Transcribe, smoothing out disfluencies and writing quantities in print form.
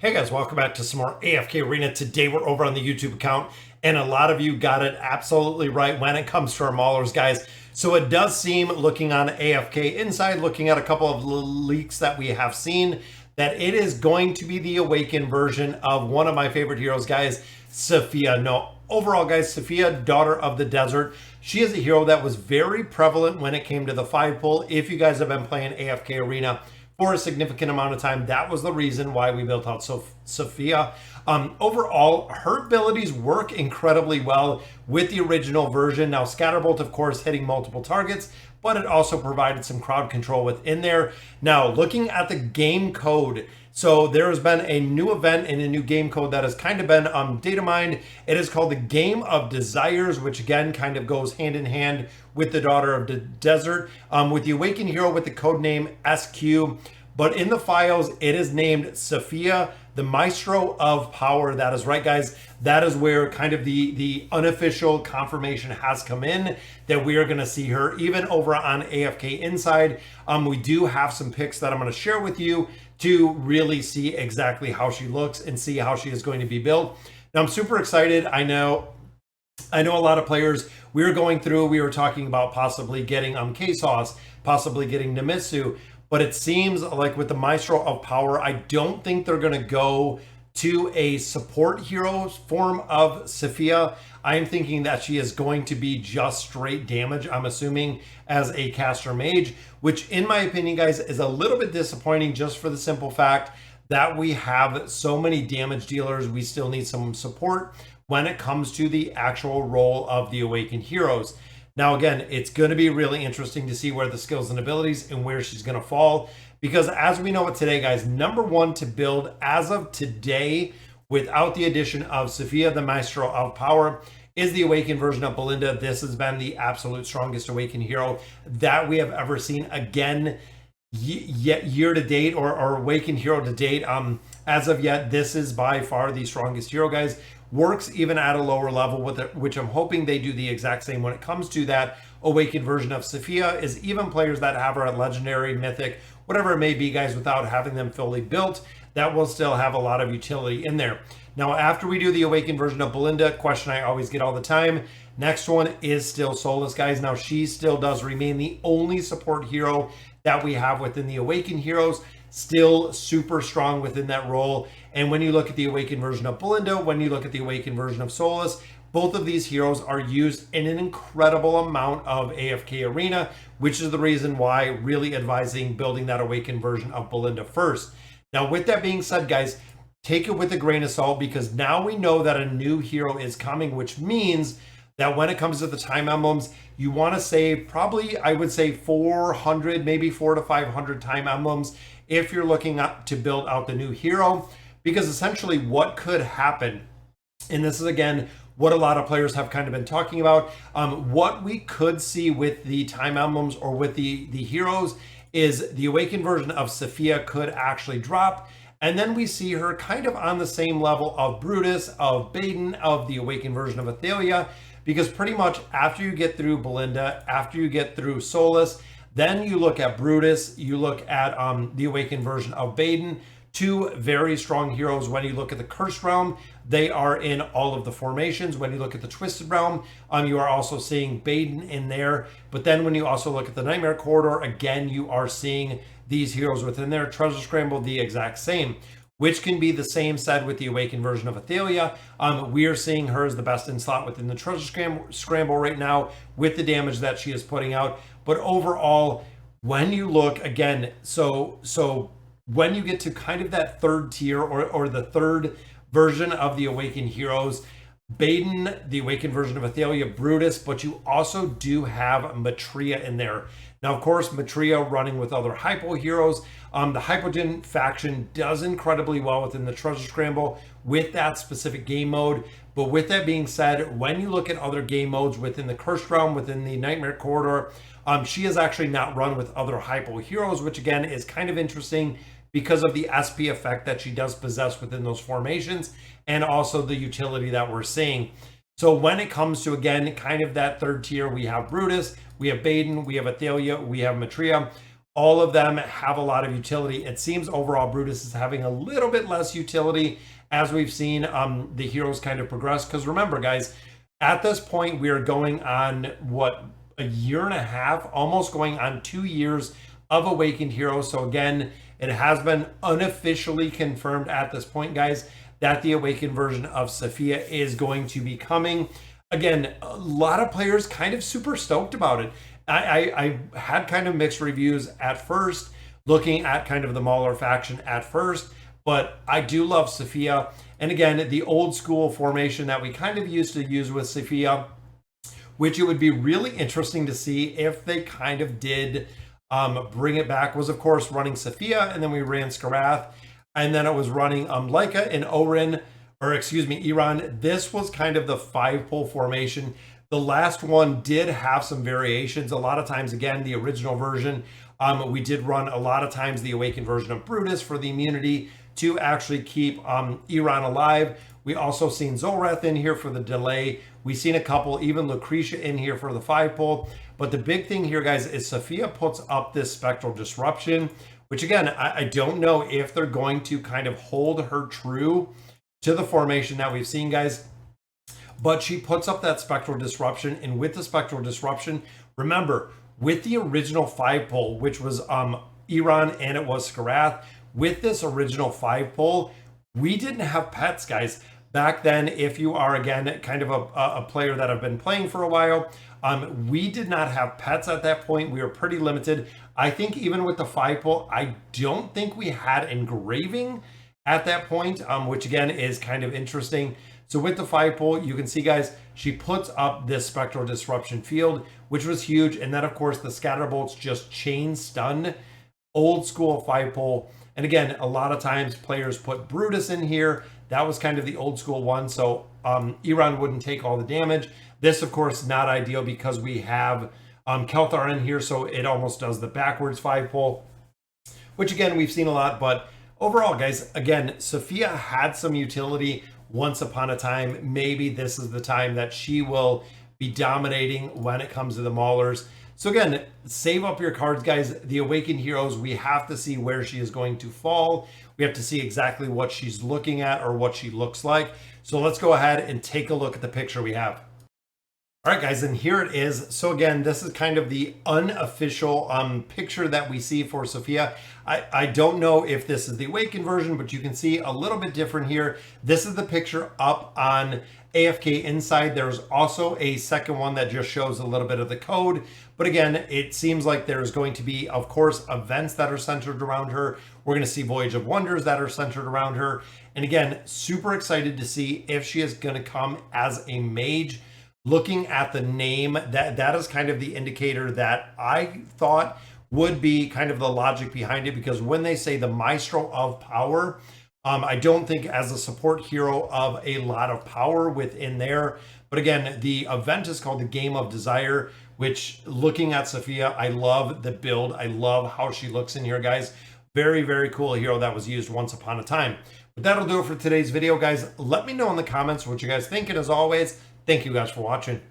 Hey guys, welcome back to some more AFK Arena. Today we're over on the YouTube account, and a lot of you got it absolutely right when it comes to our maulers, guys. So it does seem, looking on AFK Inside, looking at a couple of leaks that we have seen, that it is going to be the awakened version of one of my favorite heroes, guys, Sophia. No, overall, guys, Sophia, Daughter of the Desert. She is a hero that was very prevalent when it came to the 5-pull. If you guys have been playing AFK Arena for a significant amount of time, that was the reason why we built out Sophia. Overall, her abilities work incredibly well with the original version. Now, Scatterbolt, of course, hitting multiple targets, but it also provided some crowd control within there. Now, looking at the game code, so there has been a new event and a new game code that has kind of been data mined. It is called the Game of Desires, which again kind of goes hand in hand with the Daughter of the Desert, with the Awakened Hero with the code name SQ. But in the files, it is named Sophia, the Maestro of Power. That is right, guys. That is where kind of the unofficial confirmation has come in that we are going to see her even over on AFK Inside. We do have some pics that I'm going to share with you to really see exactly how she looks and see how she is going to be built. Now, I'm super excited. I know a lot of players, we were talking about possibly getting K-Sauce, possibly getting Namitsu, but it seems like with the Maestro of Power, I don't think they're going to go to a support hero form of Sophia. I'm thinking that she is going to be just straight damage, I'm assuming, as a caster mage, which in my opinion, guys, is a little bit disappointing just for the simple fact that we have so many damage dealers. We still need some support when it comes to the actual role of the Awakened Heroes. Now, again, it's going to be really interesting to see where the skills and abilities and where she's going to fall. Because as we know it today, guys, number one to build as of today, without the addition of Sophia, the Maestro of Power, is the Awakened version of Belinda. This has been the absolute strongest Awakened hero that we have ever seen. Again, year to date, or Awakened hero to date, as of yet, this is by far the strongest hero, guys. Works even at a lower level with it, which I'm hoping they do the exact same when it comes to that Awakened version of Sophia. Is even players that have her at legendary, mythic, whatever it may be, guys, without having them fully built, that will still have a lot of utility in there. Now, after we do the Awakened version of Belinda, question I always get all the time, next one is still Solus, guys. Now, she still does remain the only support hero that we have within the Awakened heroes, still super strong within that role. And when you look at the Awakened version of Belinda, when you look at the Awakened version of Solus, both of these heroes are used in an incredible amount of AFK Arena, which is the reason why really advising building that Awakened version of Belinda first. Now, with that being said, guys, take it with a grain of salt, because now we know that a new hero is coming, which means that when it comes to the time emblems, you want to save probably, I would say, 400, maybe 400 to 500 time emblems if you're looking up to build out the new hero. Because essentially what could happen, and this is again what a lot of players have kind of been talking about, what we could see with the time emblems or with the heroes is the Awakened version of Sophia could actually drop, and then we see her kind of on the same level of Brutus, of Baden, of the Awakened version of Athalia, because pretty much after you get through Belinda, after you get through Solus, then you look at Brutus, you look at the Awakened version of Baden, two very strong heroes. When you look at the Cursed Realm, they are in all of the formations. When you look at the Twisted Realm, you are also seeing Baden in there. But then when you also look at the Nightmare Corridor, again, you are seeing these heroes within there. Treasure Scramble, the exact same, which can be the same said with the Awakened version of Athalia. We are seeing her as the best in slot within the Treasure Scramble right now with the damage that she is putting out. But overall, when you look again, so when you get to kind of that third tier, or the third version of the Awakened heroes, Baden, the Awakened version of Athalia, Brutus, but you also do have Matria in there. Now, of course, Matria running with other Hypo heroes. The Hypogen faction does incredibly well within the Treasure Scramble with that specific game mode. But with that being said, when you look at other game modes within the Cursed Realm, within the Nightmare Corridor, she is actually not run with other Hypo heroes, which again is kind of interesting because of the SP effect that she does possess within those formations, and also the utility that we're seeing. So when it comes to, again, kind of that third tier, we have Brutus, we have Baden, we have Athalia, we have Matria. all of them have a lot of utility. It seems overall Brutus is having a little bit less utility as we've seen the heroes kind of progress. Because remember, guys, at this point, we are going on, what, a year and a half, almost going on 2 years of Awakened Heroes. So again, it has been unofficially confirmed at this point, guys, that the Awakened version of Sophia is going to be coming. Again, a lot of players kind of super stoked about it. I had kind of mixed reviews at first, looking at kind of the Mauler faction at first, but I do love Sophia. And again, the old school formation that we kind of used to use with Sophia, which it would be really interesting to see if they kind of did bring it back, was of course running Sophia, and then we ran Skarath, and then it was running Leica and Orin, or excuse me, Iran. This was kind of the 5-pole formation. The last one did have some variations. A lot of times, again, the original version, we did run a lot of times the Awakened version of Brutus for the immunity to actually keep Iran alive. We also seen Zolrath in here for the delay. We've seen a couple, even Lucretia in here for the 5-pole. But the big thing here, guys, is Sophia puts up this Spectral Disruption, which again, I don't know if they're going to kind of hold her true to the formation that we've seen, guys. But she puts up that Spectral Disruption, and with the Spectral Disruption, remember, with the original 5-pole, which was Iran and it was Skarath, with this original 5-pole, we didn't have pets, guys. Back then, if you are, again, kind of a player that have been playing for a while, we did not have pets at that point. We were pretty limited. I think even with the 5-pole, I don't think we had engraving at that point, which again is kind of interesting. So with the 5-pole, you can see, guys, she puts up this Spectral Disruption field, which was huge. And then, of course, the Scatterbolts just chain stun, old school 5-pole. And again, a lot of times players put Brutus in here. That was kind of the old school one. So Iran wouldn't take all the damage. This, of course, not ideal because we have Kelthar in here. So it almost does the backwards 5-pole, which again, we've seen a lot. But overall, guys, again, Sophia had some utility once upon a time. Maybe this is the time that she will be dominating when it comes to the Maulers. So again, save up your cards, guys. The Awakened Heroes, we have to see where she is going to fall. We have to see exactly what she's looking at or what she looks like. So let's go ahead and take a look at the picture we have. All right, guys, and here it is. So again, this is kind of the unofficial picture that we see for Sophia. I don't know if this is the Awakened version, but you can see a little bit different here. This is the picture up on AFK Inside. There's also a second one that just shows a little bit of the code. But again, it seems like there's going to be, of course, events that are centered around her. We're going to see Voyage of Wonders that are centered around her. And again, super excited to see if she is going to come as a mage. Looking at the name, that is kind of the indicator that I thought would be kind of the logic behind it, because when they say the Maestro of Power, I don't think as a support hero of a lot of power within there. But again, the event is called the Game of Desire, which, looking at Sophia, I love the build. I love how she looks in here, guys. Very, very cool hero that was used once upon a time. But that'll do it for today's video, guys. Let me know in the comments what you guys think. And as always, thank you guys for watching.